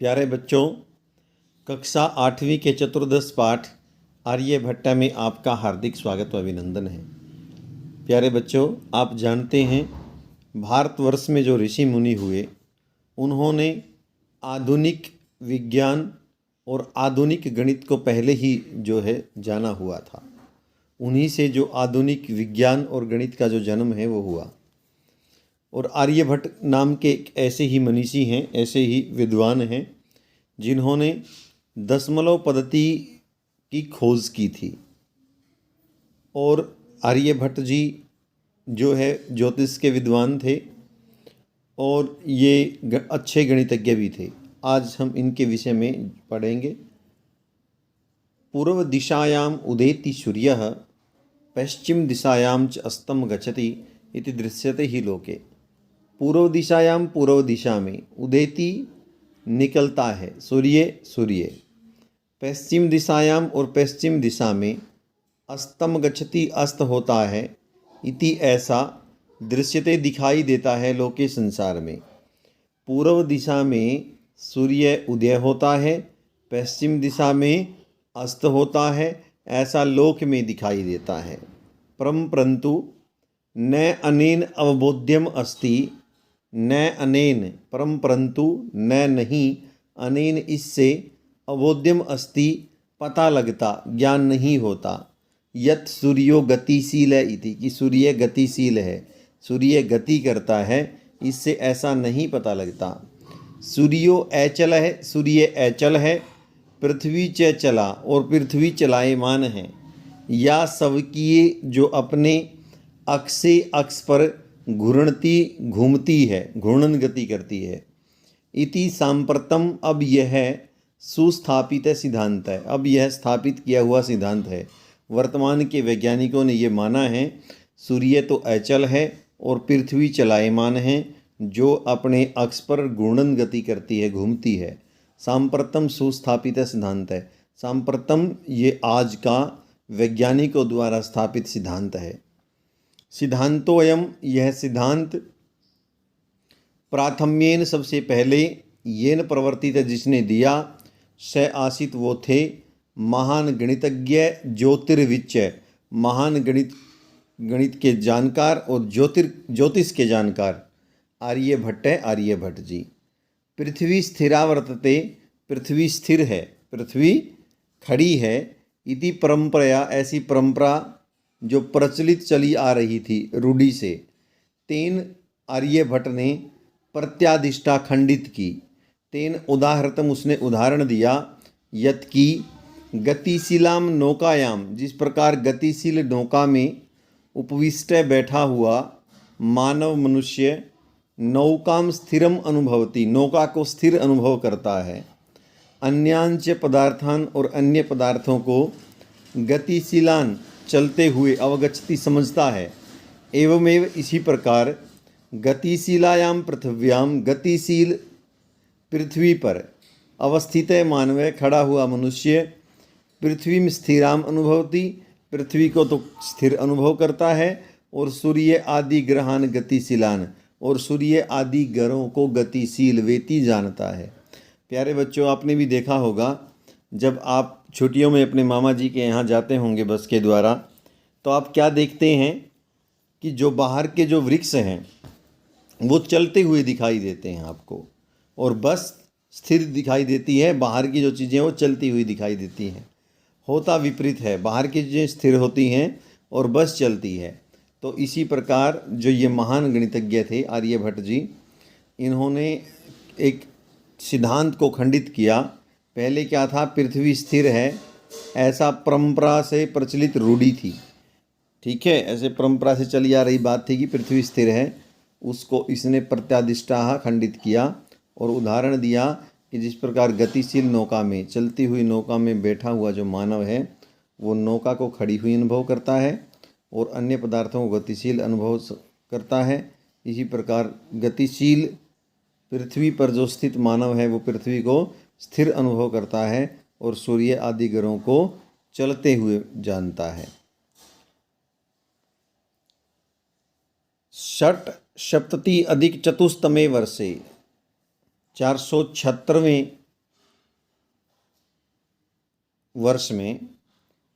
प्यारे बच्चों, कक्षा 8वीं के चतुर्दश पाठ आर्यभट्ट में आपका हार्दिक स्वागत व अभिनंदन है। प्यारे बच्चों, आप जानते हैं भारतवर्ष में जो ऋषि मुनि हुए उन्होंने आधुनिक विज्ञान और आधुनिक गणित को पहले ही जाना हुआ था। उन्हीं से जो आधुनिक विज्ञान और गणित का जो जन्म है वो हुआ। और आर्यभट्ट नाम के एक ऐसे ही मनीषी हैं, ऐसे ही विद्वान हैं जिन्होंने दशमलव पद्धति की खोज की थी। और आर्यभट्ट जी जो है ज्योतिष के विद्वान थे और ये अच्छे गणितज्ञ भी थे। आज हम इनके विषय में पढ़ेंगे। पूर्व दिशायाम उदेति सूर्यः पश्चिम दिशायाम च अस्तम गच्छति इति दृश्यते ही लोके। पूर्व दिशायाम, पूर्व दिशा में, उदेति निकलता है सूर्य। पश्चिम दिशायाम और पश्चिम दिशा में, अस्तम गच्छति अस्त होता है, इति ऐसा दृश्यते दिखाई देता है लोके संसार में। पूर्व दिशा में सूर्य उदय होता है, पश्चिम दिशा में अस्त होता है, ऐसा लोक में दिखाई देता है। परंतु न अनेन अवबोध्यम अस्ति, न अनेन परंतु न नहीं, अनेन इससे, अवबोध्यम अस्ति पता लगता, ज्ञान नहीं होता। यत सूर्यो गतिशील है इति, कि सूर्य गतिशील है, सूर्य गति करता है, इससे ऐसा नहीं पता लगता। सूर्यो अचल है, सूर्य अचल है। पृथ्वी च चला, और पृथ्वी चलायमान है। या सबकी जो अपने अक्ष पर घूमती है, घूर्णन गति करती है। इति सांप्रतम, अब यह सुस्थापित सिद्धांत है, अब यह स्थापित किया हुआ सिद्धांत है। वर्तमान के वैज्ञानिकों ने ये माना है सूर्य तो अचल है और पृथ्वी चलायमान है, जो अपने अक्ष पर घूर्णन गति करती है, घूमती है। सांप्रतम सुस्थापित सिद्धांत है। सांप्रतम ये आज का वैज्ञानिकों द्वारा स्थापित सिद्धांत है। सिद्धांतोयम, यह सिद्धांत, प्राथम्येन सबसे पहले, येन प्रवर्तित जिसने दिया, स आसित वो थे, महान गणितज्ञ ज्योतिर्विच्य, महान गणित के जानकार और ज्योतिष के जानकार आर्यभट्ट जी। पृथ्वी स्थिरा वर्तते, पृथ्वी स्थिर है, पृथ्वी खड़ी है। इति परंपरा, ऐसी परंपरा जो प्रचलित चली आ रही थी रूढ़ि से, तेन आर्यभट्ट ने प्रत्यादिष्टा खंडित की। तेन उदाहरणतम, उसने उदाहरण दिया, यत की गतिशीलाम नौकायाम, जिस प्रकार गतिशील नौका में उपविष्ट बैठा हुआ मानव मनुष्य नौकाम स्थिरम अनुभवती, नौका को स्थिर अनुभव करता है। अन्यांच पदार्थान, और अन्य पदार्थों को गतिशीलान चलते हुए अवगच्छति समझता है। एवमेव, इसी प्रकार गतिशीलायाम पृथिव्याम, गतिशील पृथ्वी पर अवस्थित है मानव, खड़ा हुआ मनुष्य, पृथ्वी में स्थिराम अनुभवती, पृथ्वी को तो स्थिर अनुभव करता है। और सूर्य आदि ग्रहान गतिशीलान, और सूर्य आदि ग्रहों को गतिशील वेती जानता है। प्यारे बच्चों, आपने भी देखा होगा जब आप छुट्टियों में अपने मामा जी के यहाँ जाते होंगे बस के द्वारा, तो आप क्या देखते हैं कि जो बाहर के जो वृक्ष हैं वो चलते हुए दिखाई देते हैं आपको, और बस स्थिर दिखाई देती है। बाहर की जो चीज़ें वो चलती हुई दिखाई देती हैं। होता विपरीत है, बाहर की चीज़ें स्थिर होती हैं और बस चलती है। तो इसी प्रकार जो ये महान गणितज्ञ थे आर्यभट्ट जी, इन्होंने एक सिद्धांत को खंडित किया। पहले क्या था, पृथ्वी स्थिर है, ऐसा परंपरा से प्रचलित रूढ़ी थी। ठीक है, ऐसे परंपरा से चली आ रही बात थी कि पृथ्वी स्थिर है। उसको इसने प्रत्यादिष्टा खंडित किया और उदाहरण दिया कि जिस प्रकार गतिशील नौका में, चलती हुई नौका में बैठा हुआ जो मानव है वो नौका को खड़ी हुई अनुभव करता है और अन्य पदार्थों को गतिशील अनुभव करता है। इसी प्रकार गतिशील पृथ्वी पर जो स्थित मानव है वो पृथ्वी को स्थिर अनुभव करता है और सूर्य आदि ग्रहों को चलते हुए जानता है। षट् सप्तति अधिक चतुस्तमे वर्षे 476वें वर्ष में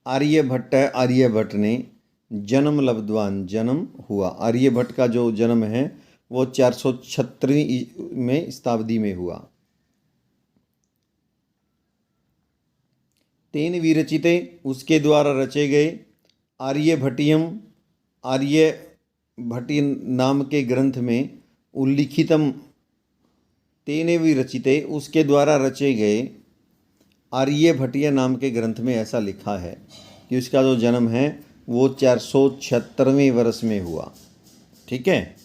आर्यभट्ट ने जन्म लब्धवान, जन्म हुआ। आर्यभट्ट का जो जन्म है वो 476वीं में शताब्दी में हुआ। तेन विरचिते, उसके द्वारा रचे गए, आर्यभट्टीय नाम के ग्रंथ में उल्लिखितम, तेने विरचिते, उसके द्वारा रचे गए आर्यभट्टीय नाम के ग्रंथ में ऐसा लिखा है कि उसका जो जन्म है वो 476वें वर्ष में हुआ। ठीक है।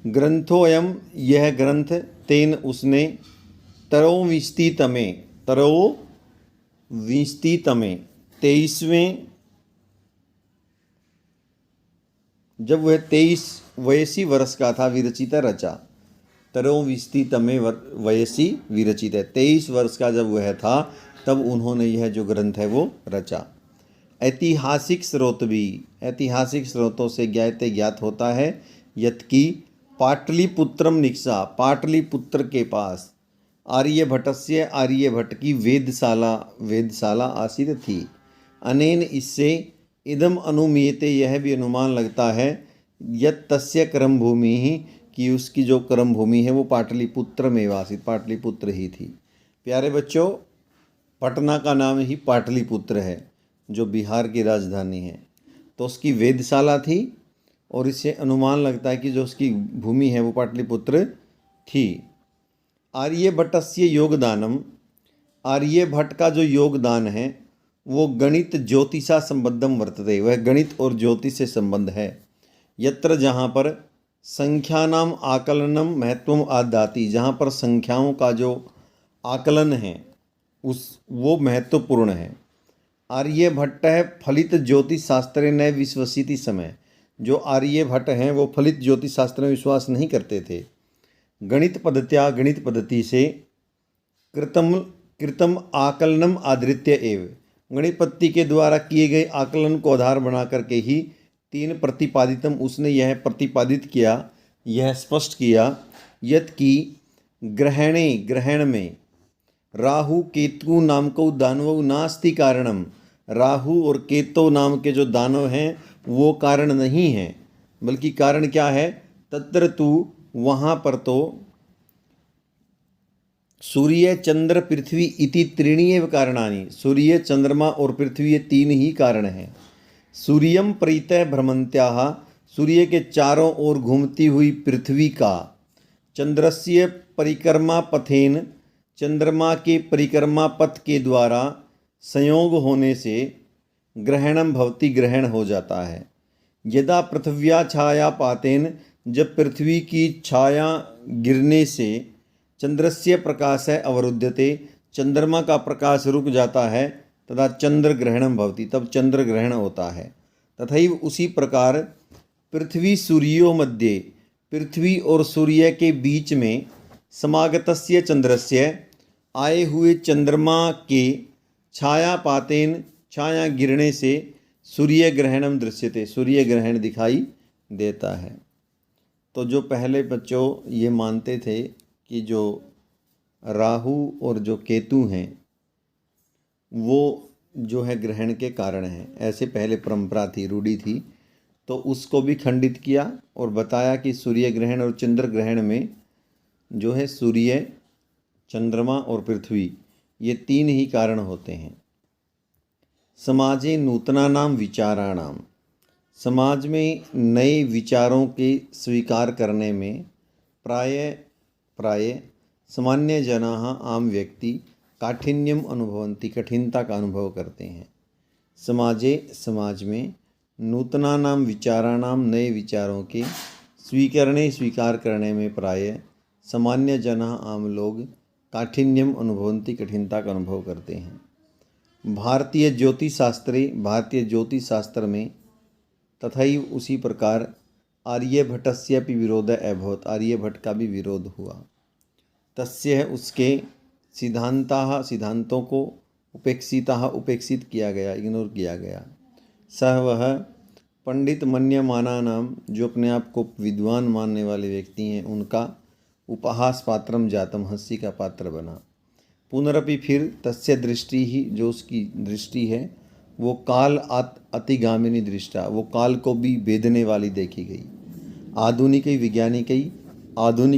ग्रंथोऽयं, यह ग्रंथ, तेन उसने, त्रयोविंशतितमे, 23वें, जब वह 23 वयसी वर्ष का था, विरचित रचा। 23वें वयसी विरचित है, 23 वर्ष का जब वह था तब उन्होंने यह जो ग्रंथ है वो रचा। ऐतिहासिक स्रोत भी, ऐतिहासिक स्रोतों से ज्ञात होता है यत्कि पाटलिपुत्रम निक्षा, पाटलिपुत्र के पास, आर्यभट्टस्य, आर्यभट्ट की वेदशाला आसीत थी। अनेन, इससे, इदम अनुमीयते, यह भी अनुमान लगता है, यत् तस्य कर्म भूमि ही, कि उसकी जो कर्म भूमि है वो पाटलिपुत्र में वासित, पाटलिपुत्र ही थी। प्यारे बच्चों, पटना का नाम ही पाटलिपुत्र है जो बिहार की राजधानी है। तो उसकी वेदशाला थी और इससे अनुमान लगता है कि जो उसकी भूमि है वो पाटलिपुत्र थी। आर्यभट्टस्य योगदानम, आर्यभट्ट का जो योगदान है वो गणित ज्योतिषा संबद्धम वर्तते, वह गणित और ज्योतिष से संबंध है। यत्र, जहाँ पर, संख्यानाम आकलनम महत्वम आदाति, जहाँ पर संख्याओं का जो आकलन है वो महत्वपूर्ण है। आर्यभट्ट फलित ज्योतिष शास्त्रे न विश्वसिति समय, जो आर्यभट्ट हैं वो फलित ज्योतिष शास्त्र में विश्वास नहीं करते थे। गणित पद्धति से, कृतम आकलनम आधृत्य एव, गणित पद्धति के द्वारा किए गए आकलन को आधार बना करके ही, तीन प्रतिपादितम, उसने यह प्रतिपादित किया, यह स्पष्ट किया, यत् कि ग्रहण में राहु केतु नाम को दानव नास्ति कारणम, राहु और केतु नाम के जो दानव हैं वो कारण नहीं हैं, बल्कि कारण क्या है, तत्र तु, वहाँ पर तो, सूर्य चंद्र पृथ्वी इति त्रीणि एव कारणानि, सूर्य चंद्रमा और पृथ्वी ये तीन ही कारण हैं। सूर्यम परितः भ्रमन्त्याः, सूर्य के चारों ओर घूमती हुई पृथ्वी का, चंद्रस्य परिक्रमा पथेन, चंद्रमा के परिक्रमा पथ के द्वारा संयोग होने से, ग्रहणम भवति, ग्रहण हो जाता है। यदा पृथ्व्या छाया पातेन, जब पृथ्वी की छाया गिरने से, चंद्रस्य प्रकाश अवरुध्यते, चंद्रमा का प्रकाश रुक जाता है, तथा चंद्र ग्रहणम भवति, तब चंद्र ग्रहण होता है। तथैव उसी प्रकार पृथ्वी सूर्यो मध्ये, पृथ्वी और सूर्य के बीच में, समागतस्य चंद्रस्य, आए हुए चंद्रमा के, छाया पातेन, छाया गिरने से, सूर्य ग्रहणम दृश्यते, सूर्य ग्रहण दिखाई देता है। तो जो पहले बच्चों ये मानते थे कि जो राहु और जो केतु हैं वो जो है ग्रहण के कारण हैं, ऐसे पहले परंपरा थी, रूढ़ी थी, तो उसको भी खंडित किया और बताया कि सूर्य ग्रहण और चंद्र ग्रहण में जो है सूर्य, चंद्रमा और पृथ्वी ये तीन ही कारण होते हैं। समाजे नूतनानाम विचाराणाम, समाज में नए विचारों के स्वीकार करने में, प्राय सामान्य जनाः, आम व्यक्ति, काठिन्यम अनुभवन्ति, कठिनता का अनुभव करते हैं। समाजे, समाज में, नूतनानाम विचाराणाम, नए विचारों के स्वीकार करने में, प्राय सामान्य जनाः, आम लोग, काठिन्यम अनुभवन्ति, कठिनता का अनुभव करते हैं। भारतीय ज्योतिष शास्त्र में तथैव उसी प्रकार आर्यभट्टस्यापि विरोधः अभवत्, आर्यभट्ट का भी विरोध हुआ। तस्य, उसके, सिद्धांतों को उपेक्षित किया गया, इग्नोर किया गया। सह, वह, पंडित मन्यमाना नाम, जो अपने आप को विद्वान मानने वाले व्यक्ति हैं, उनका उपहास पात्रम जातम, हंसी का पात्र बना। पुनरपि फिर तस्य दृष्टि ही, जो उसकी दृष्टि है वो काल अतिगामिनी दृष्टा, वो काल को भी भेदने वाली देखी गई। आधुनिक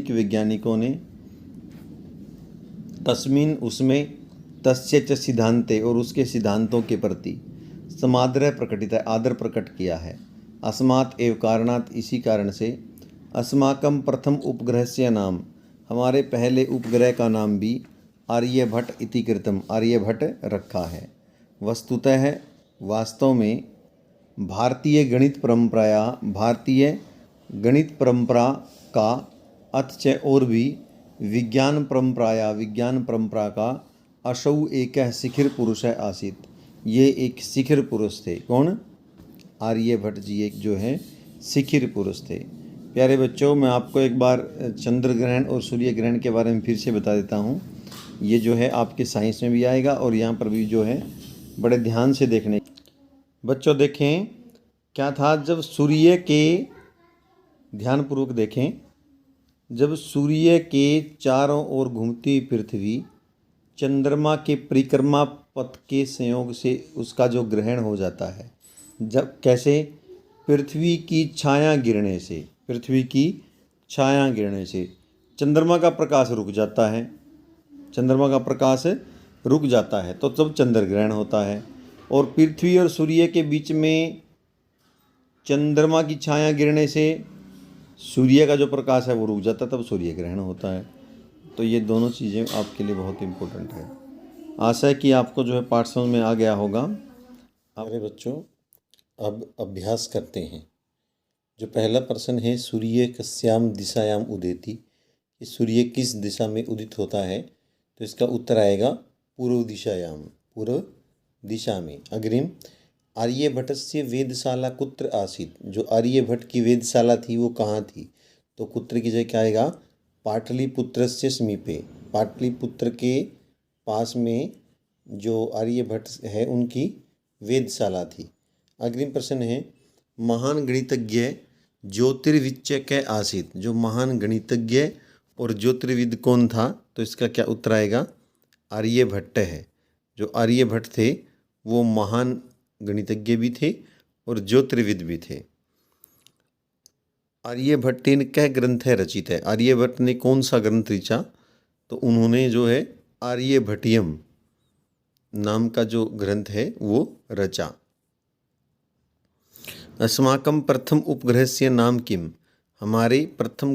वैज्ञानिकों ने तस्मिन उसमें तस्य च सिद्धांते और उसके सिद्धांतों के प्रति समादर प्रकटित है, आदर प्रकट किया है। अस्मात् एव कारणात्, इसी कारण से, अस्माकं प्रथम उपग्रहस्य नाम, हमारे पहले उपग्रह का नाम भी आर्यभट्ट इति कृतम, आर्यभट्ट रखा है। वस्तुतः वास्तव में भारतीय गणित परंपरा का अथच और भी विज्ञान परंपरा का असौ एक शिखर पुरुष आसीत, ये एक शिखर पुरुष थे। कौन? आर्यभट्ट जी एक जो है शिखर पुरुष थे। प्यारे बच्चों, मैं आपको एक बार चंद्र ग्रहण और सूर्य ग्रहण के बारे में फिर से बता देता हूँ। ये जो है आपके साइंस में भी आएगा और यहाँ पर भी जो है बड़े ध्यान से देखने। बच्चों देखें क्या था, जब सूर्य के, ध्यानपूर्वक देखें, जब सूर्य के चारों ओर घूमती पृथ्वी चंद्रमा के परिक्रमा पथ के संयोग से उसका जो ग्रहण हो जाता है, जब कैसे? पृथ्वी की छाया गिरने से चंद्रमा का प्रकाश रुक जाता है, तो तब चंद्र ग्रहण होता है। और पृथ्वी और सूर्य के बीच में चंद्रमा की छाया गिरने से सूर्य का जो प्रकाश है वो रुक जाता है, तब सूर्य ग्रहण होता है। तो ये दोनों चीज़ें आपके लिए बहुत इम्पोर्टेंट है। आशा है कि आपको जो है पाठ समझ में आ गया होगा। हमारे बच्चों, अब अभ्यास करते हैं। जो पहला प्रश्न है, सूर्य कस्याम दिशायाम उदेति, कि सूर्य किस दिशा में उदित होता है, तो इसका उत्तर आएगा पूर्व दिशा में। अग्रिम, आर्यभट्टस्य वेधशाला कुत्र आसीत, जो आर्यभट्ट की वेधशाला थी वो कहाँ थी, तो कुत्र की जगह क्या आएगा? पाटलिपुत्रस्य समीपे, पाटलिपुत्र के पास में जो आर्यभट्ट है उनकी वेधशाला थी। अग्रिम प्रश्न है, महान गणितज्ञ ज्योतिर्विच्य आसीत, जो महान गणितज्ञ और ज्योतिर्विद कौन था, तो इसका क्या उत्तर आएगा? आर्यभट्ट है। जो आर्यभट्ट थे वो महान गणितज्ञ भी थे और ज्योतिर्विद भी थे। आर्यभट्टेन कह ग्रंथ है रचित है, आर्यभट्ट ने कौन सा ग्रंथ रचा, तो उन्होंने जो है आर्यभट्टियम नाम का जो ग्रंथ है वो रचा। अस्माकं प्रथम उपग्रहस्य नाम किम, हमारे प्रथम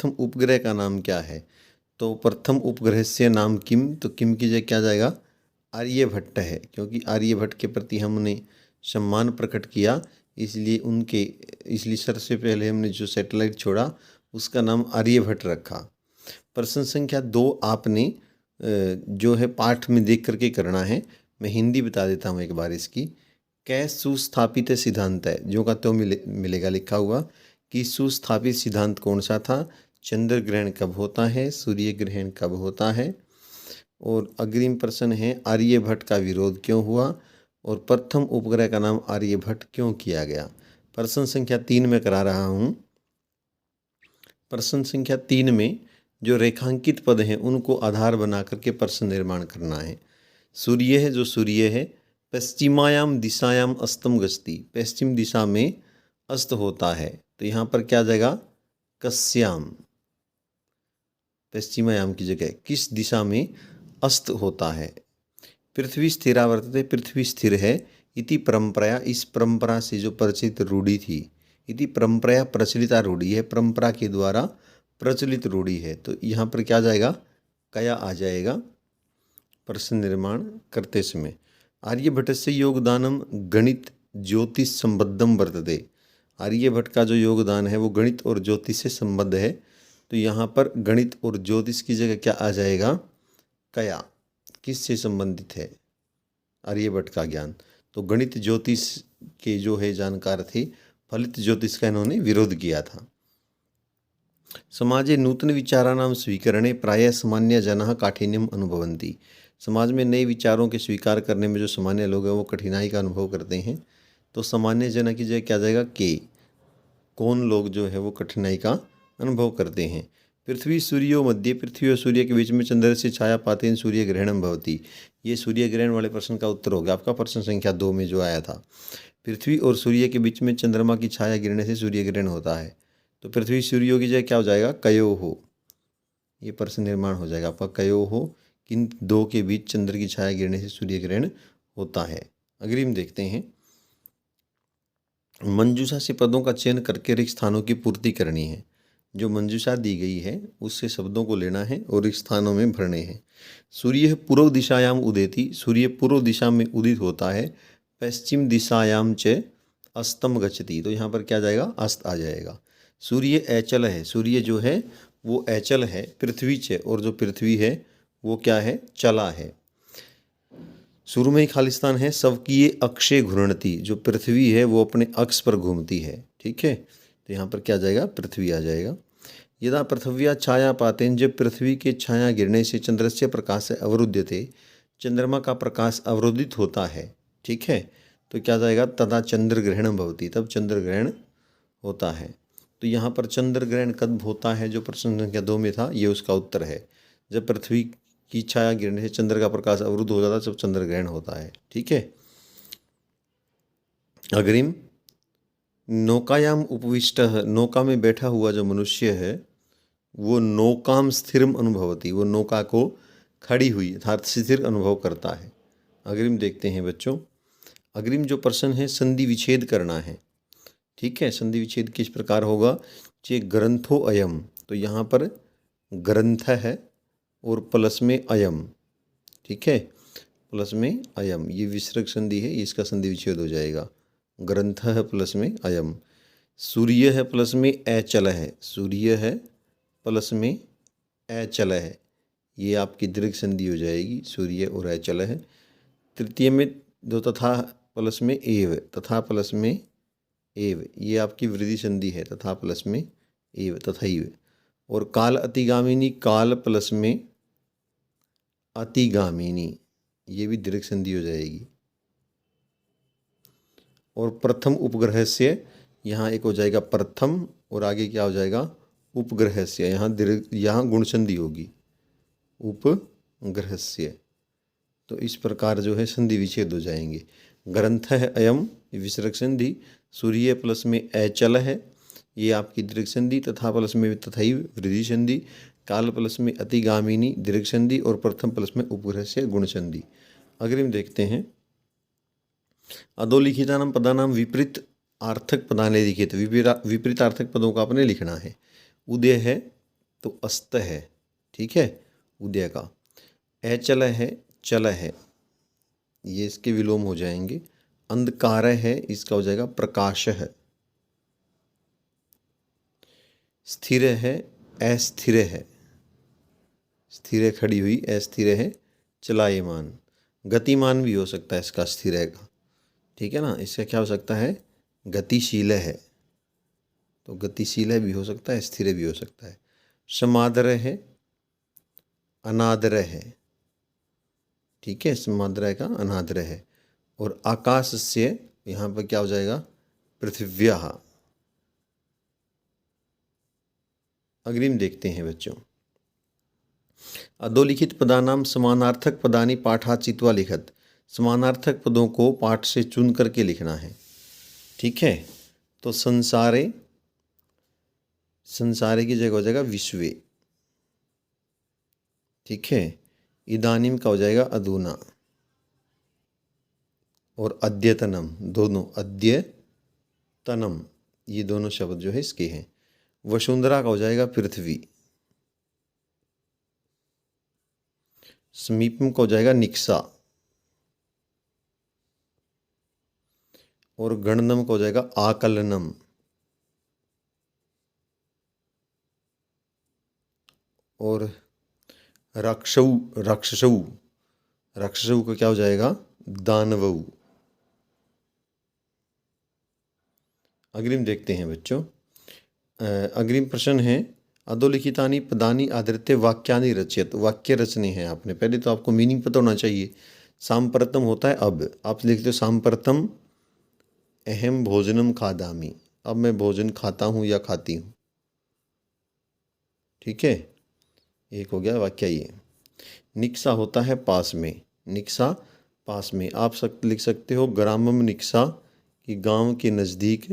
उपग्रह का नाम क्या है, तो प्रथम उपग्रहस्य नाम किम, तो किम की जगह क्या जाएगा? आर्यभट्ट है, क्योंकि आर्यभट्ट के प्रति हमने सम्मान प्रकट किया, इसलिए सबसे पहले हमने जो सैटेलाइट छोड़ा उसका नाम आर्यभट्ट रखा। प्रश्न संख्या 2 आपने जो है पाठ में देख करके करना है। मैं हिंदी बता देता हूँ एक बार इसकी। कै सुस्थापित सिद्धांत है, जो का तो मिलेगा लिखा हुआ कि सुस्थापित सिद्धांत कौन सा था, चंद्र ग्रहण कब होता है, सूर्य ग्रहण कब होता है। और अग्रिम प्रश्न है, आर्यभट्ट का विरोध क्यों हुआ और प्रथम उपग्रह का नाम आर्यभट्ट क्यों किया गया। प्रश्न संख्या 3 में करा रहा हूँ। प्रश्न संख्या 3 में जो रेखांकित पद हैं उनको आधार बना करके प्रश्न निर्माण करना है। सूर्य है, जो सूर्य है पश्चिमायाम दिशायाम अस्तम गस्ती, पश्चिम दिशा में अस्त होता है, तो यहाँ पर क्या जाएगा? कस्याम, पश्चिमायाम की जगह किस दिशा में अस्त होता है। पृथ्वी स्थिरा वर्तते, पृथ्वी स्थिर है। इति परंपरा, इस परंपरा से जो प्रचलित रूढ़ी थी, इति परंपरा प्रचलिता रूढ़ी है, परंपरा के द्वारा प्रचलित रूढ़ी है, तो यहाँ पर क्या जाएगा? कया आ जाएगा प्रश्न निर्माण करते समय। आर्यभट्टस्य योगदानम गणित ज्योतिष संबद्धम वर्तते, आर्यभट्ट का जो योगदान है वो गणित और ज्योतिष से संबद्ध है, तो यहाँ पर गणित और ज्योतिष की जगह क्या आ जाएगा? कया। किससे संबंधित है आर्यभट्ट का ज्ञान, तो गणित ज्योतिष के जो है जानकार थे, फलित ज्योतिष का इन्होंने विरोध किया था। समाजे नूतन विचाराणां स्वीकरणे प्रायः सामान्य जनाः काठिन्यम अनुभवन्ति, समाज में नए विचारों के स्वीकार करने में जो सामान्य लोग हैं वो कठिनाई का अनुभव करते हैं, तो सामान्य जन की जगह क्या जाएगा? के। कौन लोग जो है वो कठिनाई का अनुभव करते हैं। पृथ्वी सूर्यो मध्ये, पृथ्वी और सूर्य के बीच में चंद्र से छाया पातेन सूर्य ग्रहणम भवति। ये सूर्य ग्रहण वाले प्रश्न का उत्तर हो गया आपका, प्रश्न संख्या 2 में जो आया था। पृथ्वी और सूर्य के बीच में चंद्रमा की छाया गिरने से सूर्य ग्रहण होता है। तो पृथ्वी सूर्यो की जगह क्या हो जाएगा, कयो हो। ये प्रश्न निर्माण हो जाएगा आपका, कयो हो, किन दो के बीच चंद्र की छाया गिरने से सूर्य ग्रहण होता है। अग्रिम देखते हैं, मंजूषा से पदों का चयन करके रिक्त स्थानों की पूर्ति करनी है। जो मंजूषा दी गई है उससे शब्दों को लेना है और रिक्त स्थानों में भरने हैं। सूर्य पूर्व दिशायाम उदेति, सूर्य पूर्व दिशा में उदित होता है। पश्चिम दिशायाम च अस्तम गच्छति, तो यहाँ पर क्या जाएगा, अस्त आ जाएगा। सूर्य अचल है, सूर्य जो है वो अचल है, पृथ्वी च, और जो पृथ्वी है वो क्या है, चला है। शुरू में ही खालिस्तान है, सबकी अक्षे घूर्णति, जो पृथ्वी है वो अपने अक्ष पर घूमती है। ठीक है, तो यहाँ पर क्या जाएगा, पृथ्वी आ जाएगा। यदा पृथ्व्या छाया पातेन, जब पृथ्वी के छाया गिरने से चंद्रस्य प्रकाश से अवरुध्यते, चंद्रमा का प्रकाश अवरोधित होता है। ठीक है, तो क्या जाएगा, तदा चंद्र ग्रहण भवति, तब चंद्र ग्रहण होता है। तो यहाँ पर चंद्र ग्रहण कब होता है, जो प्रश्न संख्या 2 में था, ये उसका उत्तर है। जब पृथ्वी की छाया गिरने से चंद्र का प्रकाश अवरुद्ध हो जाता है, जब चंद्र ग्रहण होता है। ठीक है, अग्रिम, नौकायाम उपविष्ट, नौका में बैठा हुआ जो मनुष्य है वो नौकाम स्थिरम अनुभवती, वो नौका को खड़ी हुई अर्थात स्थिर अनुभव करता है। अग्रिम देखते हैं बच्चों, अग्रिम जो प्रश्न है संधि विच्छेद करना है। ठीक है, संधि विच्छेद किस प्रकार होगा, चे ग्रंथो अयम, तो यहाँ पर ग्रंथ है और प्लस में अयम। ठीक है, प्लस में अयम, ये विसर्ग संधि है, इसका संधि विच्छेद हो जाएगा। ग्रंथ है प्लस में अयम। सूर्य है प्लस में अचल है, सूर्य है प्लस में अचल है, ये आपकी दीर्घ संधि हो जाएगी, सूर्य और अचल है। तृतीय में दो तथा प्लस में एव, तथा प्लस में एव, ये आपकी वृद्धि संधि है, तथा प्लस में एव, तथैव। और काल अतिगामिनी, काल प्लस में अतिगामिनी, ये भी दीर्घ संधि हो जाएगी। और प्रथम उपग्रह से, यहाँ एक हो जाएगा प्रथम और आगे क्या हो जाएगा, उपग्रह से, यहाँ गुण संधि होगी, उपग्रह से। तो इस प्रकार जो है संधि विच्छेद हो जाएंगे। ग्रंथ है अयम, विसर्ग संधि। सूर्य प्लस में अचल है, ये आपकी दीर्घ संधि। तथा प्लस में तथैव, वृद्धि संधि। काल प्लस में अतिगामिनी, दीर्घ संधि। और प्रथम प्लस में उपग्रह से, गुण संधि। अग्रिम देखते हैं, अधोलिखितानां पदानां विपरीत आर्थक पदानि लिखित, विपरीत आर्थक पदों का आपने लिखना है। उदय है तो अस्त है। ठीक है, उदय का। अचल है, चल है, ये इसके विलोम हो जाएंगे। अंधकार है, इसका हो जाएगा प्रकाश है। स्थिर है, अस्थिर है, स्थिर खड़ी हुई, अस्थिर है चलायमान। गतिमान भी हो सकता है इसका, स्थिर है का। ठीक है ना, इसका क्या हो सकता है, गतिशील है, तो गतिशील है भी हो सकता है, स्थिर भी हो सकता है। समादर है, अनादर है। ठीक है, समादर का अनादर है। और आकाश से, यहाँ पर क्या हो जाएगा, पृथिव्या। अग्रिम देखते हैं बच्चों, अधोलिखित पदानाम समानार्थक पदानी पाठा चित्वा लिखत, समानार्थक पदों को पाठ से चुन करके लिखना है। ठीक है, तो संसारे, संसारे की जगह हो जाएगा विश्वे। ठीक है, इदानीम का हो जाएगा अधुना। और अद्यतनम, दोनों अद्यतनम, ये दोनों शब्द जो है इसके हैं। वसुंधरा का हो जाएगा पृथ्वी। समीपम का हो जाएगा निक्सा। और गणनम का हो जाएगा आकलनम। और राक्षसौ, राक्षसौ, राक्षसौ का क्या हो जाएगा, दानवौ। अग्रिम देखते हैं बच्चों, अग्रिम प्रश्न है, अधोलिखितानि पदानि आधृत्य वाक्यानि रचयत, वाक्य रचने हैं आपने। पहले तो आपको मीनिंग पता होना चाहिए। सांप्रतम होता है अब, आप लिखते हो सांप्रतम अहम भोजनम खादामि, अब मैं भोजन खाता हूँ या खाती हूँ। ठीक है, एक हो गया वाक्य ये। निक्सा होता है पास में, निक्सा पास में। आप लिख सकते हो ग्रामम निक्सा कि गांव के नज़दीक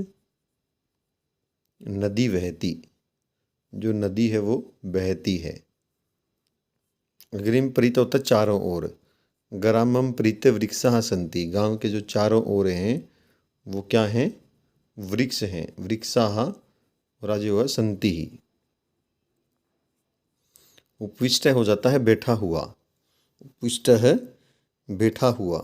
नदी बहती, जो नदी है वो बहती है। अग्रिम प्रीत होता है चारों ओर। ग्रामम प्रीत वृक्षा संति, गांव के जो चारों ओर हैं वो क्या हैं, वृक्ष हैं। वृक्षाः और आज हुआ संति ही। उपविष्ट हो जाता है बैठा हुआ, उपविष्ट है बैठा हुआ।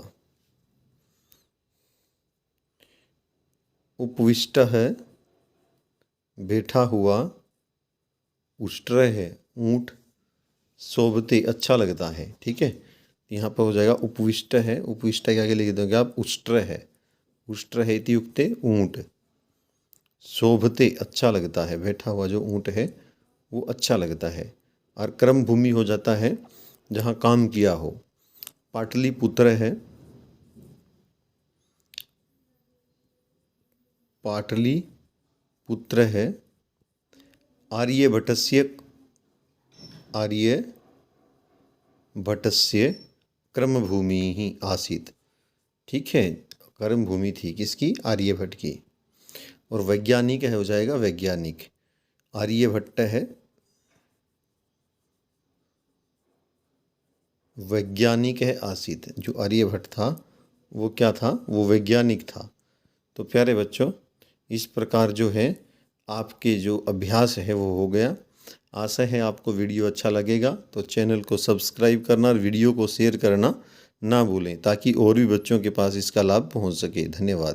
उपविष्ट है बैठा हुआ, उष्ट्र है ऊँट, शोभते अच्छा लगता है। ठीक है, यहाँ पर हो जाएगा उपविष्ट है, उपविष्ट के आगे लिख दोगे आप उष्ट्र है, उष्ट्र है इत्युक्ते ऊँट। शोभते अच्छा लगता है, बैठा हुआ जो ऊँट है वो अच्छा लगता है। और कर्म भूमि हो जाता है जहाँ काम किया हो। पाटलिपुत्र है, पाटलिपुत्र है। आर्यभटस्य, आर्यभटस्य कर्मभूमि ही आसीत्। ठीक है, कर्म भूमि थी किसकी, आर्यभट्ट की। और वैज्ञानिक है हो जाएगा वैज्ञानिक। आर्यभट्ट है वैज्ञानिक है आसीत्, जो आर्यभट्ट था वो क्या था, वो वैज्ञानिक था। तो प्यारे बच्चों, इस प्रकार जो है आपके जो अभ्यास है वो हो गया। आशा है आपको वीडियो अच्छा लगेगा, तो चैनल को सब्सक्राइब करना और वीडियो को शेयर करना ना भूलें, ताकि और भी बच्चों के पास इसका लाभ पहुंच सके। धन्यवाद।